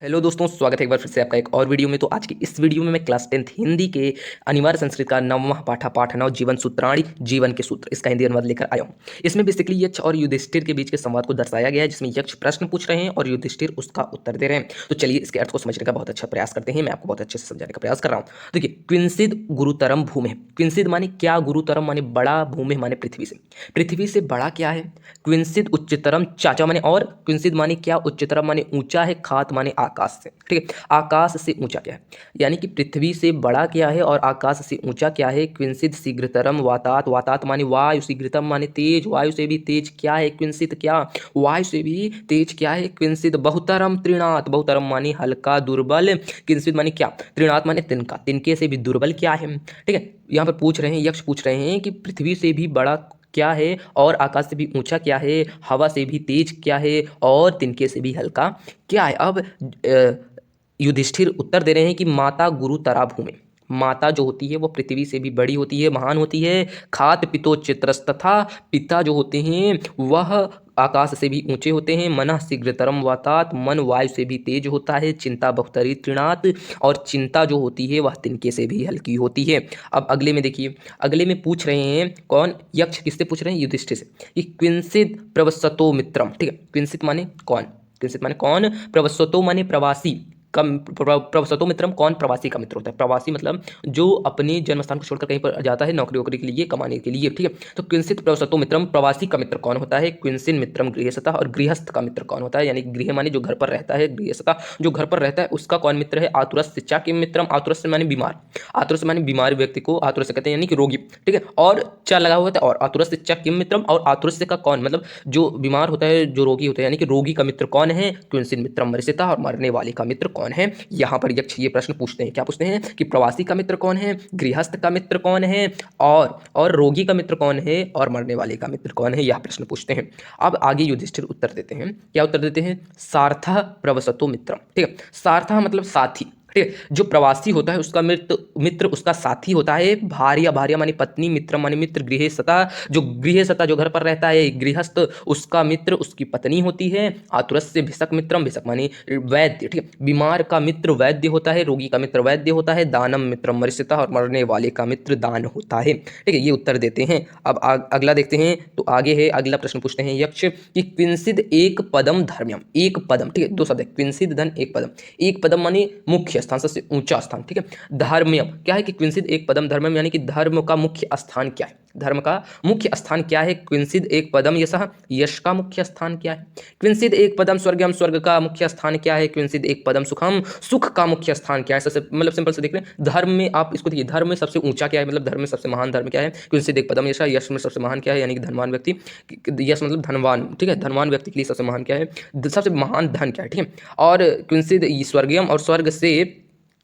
Hello दोस्तों, स्वागत है एक बार फिर से आपका एक और वीडियो में। तो आज की इस वीडियो में मैं क्लास 10th हिंदी के अनिवार्य संस्कृत का 9वां पाठ 9 जीवन सूत्राणी जीवन के सूत्र, इसका हिंदी अनुवाद लेकर आया हूँ। इसमें बेसिकली यक्ष और युधिष्ठिर के बीच के संवाद को दर्शाया गया है, जिसमें यक्ष प्रश्न पूछ रहे हैं और युधिष्ठिर उसका उत्तर दे रहे हैं। तो चलिए इसके अर्थ को समझने का बहुत अच्छा प्रयास करते हैं। मैं आपको बहुत अच्छे से समझाने का प्रयास कर रहा हूँ। देखिए, क्विंसिद गुरुतरम भूमि। क्विंसिद माने क्या, गुरुतरम माने बड़ा, भूमि माने पृथ्वी से बड़ा क्या है। क्विंसिद उच्चतरम, चाचा माने और, क्विंसिद माने क्या, उच्चतरम माने ऊंचा है, खात माने आकाश से। ठीक है, आकाश से ऊंचा क्या है, यानी कि पृथ्वी से बड़ा क्या है और आकाश से ऊंचा क्या है। क्विंसिद शीघ्रतरम वातात, वातात माने वायु, शीघ्रतम माने तेज, वायु से भी तेज क्या है। क्विंसिद क्या, वायु से भी तेज क्या है। क्विंसिद बहुतरम तृणात, बहुतरम माने हल्का, दुर्बल। क्विंसिद माने क्या, तृणात माने तिनका, तिनके से भी दुर्बल क्या है। ठीक है, यहाँ पर पूछ रहे हैं, यक्ष पूछ रहे हैं कि पृथ्वी से भी बड़ा क्या है और आकाश से भी ऊंचा क्या है, हवा से भी तेज क्या है और तिनके से भी हल्का क्या है। अब युधिष्ठिर उत्तर दे रहे हैं कि माता गुरु तरा भूमि। माता जो होती है वो पृथ्वी से भी बड़ी होती है, महान होती है। खात पितो चित्रस, तथा पिता जो होते हैं वह आकाश से भी ऊंचे होते हैं। मनः शीघ्रतरम वातात, मन वायु से भी तेज होता है। चिंता बहुतरी तृणात, और चिंता जो होती है वह तिनके से भी हल्की होती है। अब अगले में देखिए, अगले में पूछ रहे हैं कौन, यक्ष किससे पूछ रहे हैं, युधिष्ठिर से, कि क्विंसिद प्रवसतो मित्रम। ठीक है, क्विंसिद माने कौन, क्विंसिद माने कौन, प्रवसतो माने प्रवासी, कम प्रवसतो मित्रम, कौन प्रवासी का मित्र होता है। प्रवासी मतलब जो अपने जन्म स्थान को छोड़कर कहीं पर जाता है नौकरी वोकरी के लिए, कमाने के लिए। ठीक है, तो क्विंसित प्रवसतो मित्रम, प्रवासी का मित्र कौन होता है। क्विंसिन मित्रम गृहस्थः, और गृहस्थ का मित्र कौन होता है, यानी गृह माने जो घर पर रहता है, गृहस्थः जो घर पर रहता है उसका कौन मित्र है। आतुरस शिक्षा के मित्रम, आतुरस माने बीमार, आतुरस माने बीमार व्यक्ति को आतुरस से कहते हैं, यानी कि रोगी। ठीक है, और क्या लगा हुआ था, और आतुरस शिक्षा किम मित्रम, और आतुरस्य का कौन, मतलब जो बीमार होता है, जो रोगी होता है, यानी कि रोगी का मित्र कौन है। क्विंसिन मित्रम मरिष्यता, और मरने वाले का मित्र कौन है। यहाँ पर यक्ष ये प्रश्न पूछते हैं, क्या पूछते हैं कि प्रवासी का मित्र कौन है, गृहस्थ का मित्र कौन है, और रोगी का मित्र कौन है, और मरने वाले का मित्र कौन है। यह प्रश्न पूछते हैं। अब आगे युधिष्ठिर उत्तर देते हैं, क्या उत्तर देते हैं, सार्थः प्रवसतो मित्रम। ठीक है, सार्थः मतलब साथी। ठीक है, जो प्रवासी होता है उसका मित्र, मित्र उसका साथी होता है। भार्या, भार्या मानी पत्नी, मित्र मानी मित्र, गृहस्थता जो गृहस्थता जो घर पर रहता है, गृहस्थ उसका मित्र उसकी पत्नी होती है। आतुरस्य भिषक मित्रम, भिषक मानी वैद्य। ठीक है, बीमार का मित्र वैद्य होता है, रोगी का मित्र वैद्य होता है। दानम मित्रम मरिष्यता, और मरने वाले का मित्र दान होता है। ठीक है, ये उत्तर देते हैं। अब अगला देखते हैं, तो आगे है, अगला प्रश्न पूछते हैं यक्ष कि क्विंसिद एक पदम धर्म्यम, एक पदम। ठीक है, दो शब्द है, क्विंसिद धन एक पदम। एक पदम माने मुख्य स्थान, सबसे ऊंचा स्थान। ठीक है, धर्म्यम क्या है कि क्विंसिद एक पदम धर्म्यम, यानी कि धर्म का मुख्य स्थान क्या है, धर्म का मुख्य स्थान क्या है। क्विंसिद एक पदम यशः, यश का मुख्य स्थान क्या है। क्विंसिद एक पदम स्वर्गम, स्वर्ग का मुख्य स्थान क्या है। क्विंसिद एक पदम सुखम, सुख का मुख्य स्थान क्या है। सबसे मतलब सिंपल से देख रहे हैं, धर्म में आप इसको देखिए, धर्म में सबसे ऊंचा क्या है, मतलब धर्म में सबसे महान धर्म क्या है। क्विंसिद एक पदम यशः, यश में सबसे महान क्या है, यानी कि धनवान व्यक्ति। यश मतलब धनवान। ठीक है, धनवान व्यक्ति के लिए सबसे महान क्या है, सबसे महान धन क्या है। ठीक है, और क्विंसिद स्वर्गम, और स्वर्ग से,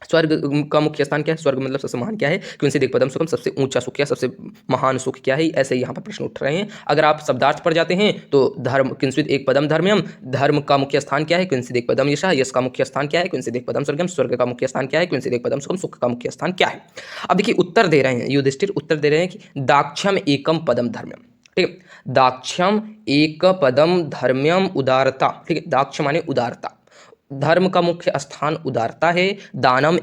स्वर्ग का मुख्य स्थान क्या है, स्वर्ग मतलब सबसे महान क्या है। क्विंसिद एक पदम सुखम, सबसे ऊंचा सुख क्या, सबसे महान सुख क्या है। ऐसे यहाँ पर प्रश्न उठ रहे हैं। अगर आप शब्दार्थ पर जाते हैं तो धर्म, क्विंसिद एक पदम धर्म्यम, धर्म का मुख्य स्थान क्या है। क्विंसिद एक पदम यशः, यश का मुख्य स्थान क्या है। क्विंसिद एक पदम स्वर्गम, स्वर्ग का मुख्य स्थान क्या है। क्विंसिद एक पदम सुखम, सुख का मुख्य स्थान क्या है। अब देखिए उत्तर दे रहे हैं, युधिष्ठिर उत्तर दे रहे हैं कि दाक्षम एकम पदम धर्म्यम। ठीक है, दाक्षम एक पदम धर्म्यम उदारता। ठीक है, दाक्ष माने उदारता, धर्म का मुख्य स्थान उदारता है। दानम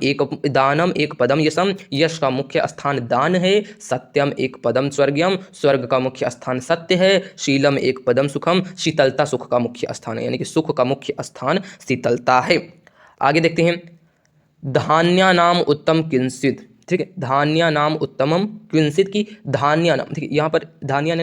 एक पदम यशम, यश का मुख्य स्थान दान है। सत्यम एक पदम स्वर्गम, स्वर्ग का मुख्य स्थान सत्य है। शीलम एक पदम सुखम, शीतलता सुख का मुख्य स्थान है, यानी कि सुख का मुख्य स्थान शीतलता है। आगे देखते हैं, धान्या नाम उत्तम किंसित। ठीक है, धान्या नाम उत्तमम किंसित की, धान्या नाम। ठीक है, यहाँ पर धान्या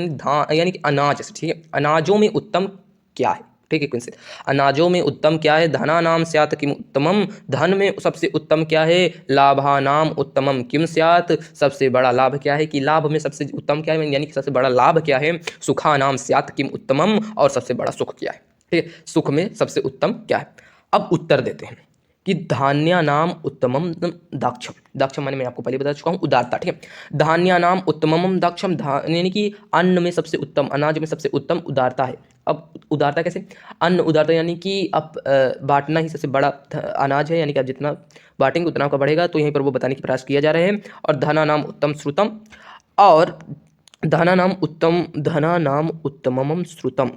यानी कि अनाज। ठीक है, अनाजों में उत्तम क्या है। ठीक है, किंसित अनाजों में उत्तम क्या है। धना नाम स्यात् किम उत्तमम, धन में सबसे उत्तम क्या है। लाभा नाम उत्तमम किम स्यात्, सबसे बड़ा लाभ क्या है, कि लाभ में सबसे उत्तम क्या है, यानी कि सबसे बड़ा लाभ क्या है। सुखा नाम स्यात् किम उत्तमम, और सबसे बड़ा सुख क्या है। ठीक है, सुख में सबसे उत्तम क्या है। अब उत्तर देते हैं कि धान्या नाम उत्तमम दाक्षम, दाक्षम माने मैं आपको पहले बता चुका हूँ उदारता। ठीक है, धान्या नाम उत्तमम दाक्षम, यानी कि अन्न में सबसे उत्तम, अनाज में सबसे उत्तम उदारता है। अब उदारता कैसे, अन्न उदारता यानी कि आप बांटना ही सबसे बड़ा अनाज है, यानी कि आप जितना बांटेंगे उतना आपका बढ़ेगा। तो यहीं पर वो बताने की प्रयास किया जा रहे हैं। और धना नाम उत्तम श्रुतम, और धना नाम उत्तमम श्रुतम,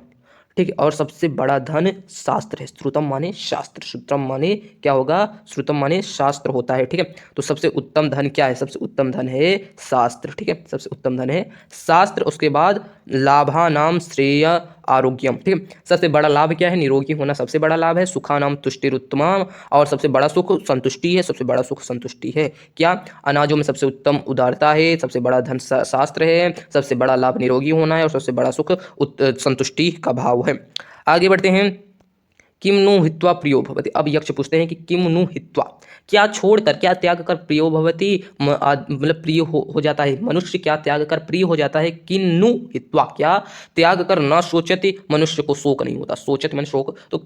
ठीक है। और सबसे बड़ा धन शास्त्र है। श्रुतम माने शास्त्र, श्रुतम माने क्या होगा, श्रुतम माने शास्त्र होता है। ठीक है, तो सबसे उत्तम धन क्या है, सबसे उत्तम धन है शास्त्र। ठीक है, सबसे उत्तम धन है शास्त्र। उसके बाद लाभा नाम श्रेय आरोग्यम। ठीक है, सबसे बड़ा लाभ क्या है, निरोगी होना सबसे बड़ा लाभ है। सुखा नाम तुष्टिरुत्तमम, और सबसे बड़ा सुख संतुष्टि है, सबसे बड़ा सुख संतुष्टि है। क्या, अनाजों में सबसे उत्तम उदारता है, सबसे बड़ा धन शास्त्र है, सबसे बड़ा लाभ निरोगी होना है, और सबसे बड़ा सुख संतुष्टि का भाव है। आगे बढ़ते हैं। किम नु हित्वा प्रियो भवति। अब यक्ष पूछते हैं कि किम नु हित्वा, क्या छोड़कर, क्या त्याग कर प्रियो भवति, मतलब प्रिय हो जाता है मनुष्य, क्या त्याग कर प्रिय हो जाता है। किन नु हित्वा, क्या त्याग कर न सोचति, मनुष्य को शोक नहीं होता। सोचति मन शोक, तो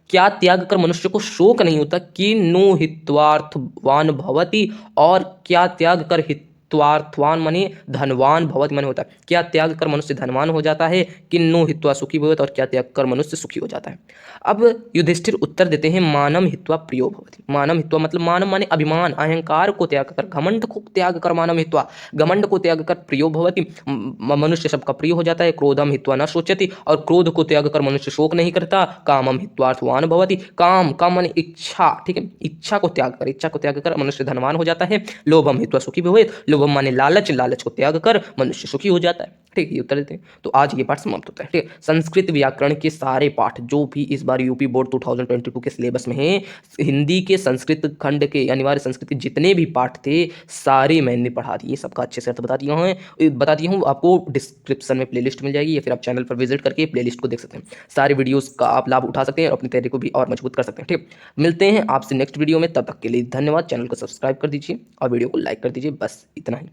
क्या त्याग कर मनुष्य को शोक नहीं होता। किन नु हित्वार्थवान भवति, और क्या त्याग कर हित्वार्थवान माने धनवान, भवति माने होता है, क्या त्याग कर मनुष्य धनवान हो जाता है। किन्नु हित्वा सुखी भवति, और क्या त्याग कर मनुष्य सुखी हो जाता है। अब युधिष्ठिर उत्तर देते हैं, मानम हित्वा प्रियो भवति। मानम हित्वा मतलब मानम माने अभिमान, अहंकार को त्याग कर, घमंड को त्याग कर, मानम हित्वा घमंड को त्याग कर प्रियो भवति, मनुष्य सबका प्रिय हो जाता है। क्रोधम हित्वा न सोचति, और क्रोध को त्याग कर मनुष्य शोक नहीं करता। कामम हित्वार्थवान भवति, काम, काम माने इच्छा। ठीक है, इच्छा को त्याग कर, इच्छा को त्याग कर मनुष्य धनवान हो जाता है। लोभम हित्वा सुखी भवेत्, लोभम माने लालच, लालच को त्याग कर मनुष्य सुखी हो जाता है। ठीक है, ये उत्तर देते हैं। तो आज ये पाठ समाप्त होता है। ठीक है, संस्कृत व्याकरण के सारे पाठ जो भी इस बार यूपी बोर्ड 2022 के सिलेबस में है, हिंदी के संस्कृत खंड के अनिवार्य संस्कृत के जितने भी पाठ थे सारे मैंने पढ़ा दिए, सबका अच्छे से अर्थ बता दिया हूँ। आपको डिस्क्रिप्शन में प्लेलिस्ट मिल जाएगी, या फिर आप चैनल पर विजिट करके प्लेलिस्ट को देख सकते हैं। सारे वीडियोस का आप लाभ उठा सकते हैं और अपनी तैयारी को भी और मजबूत कर सकते हैं। ठीक, मिलते हैं आपसे नेक्स्ट वीडियो में, तब तक के लिए धन्यवाद। चैनल को सब्सक्राइब कर दीजिए और वीडियो को लाइक कर दीजिए, बस इतना ही।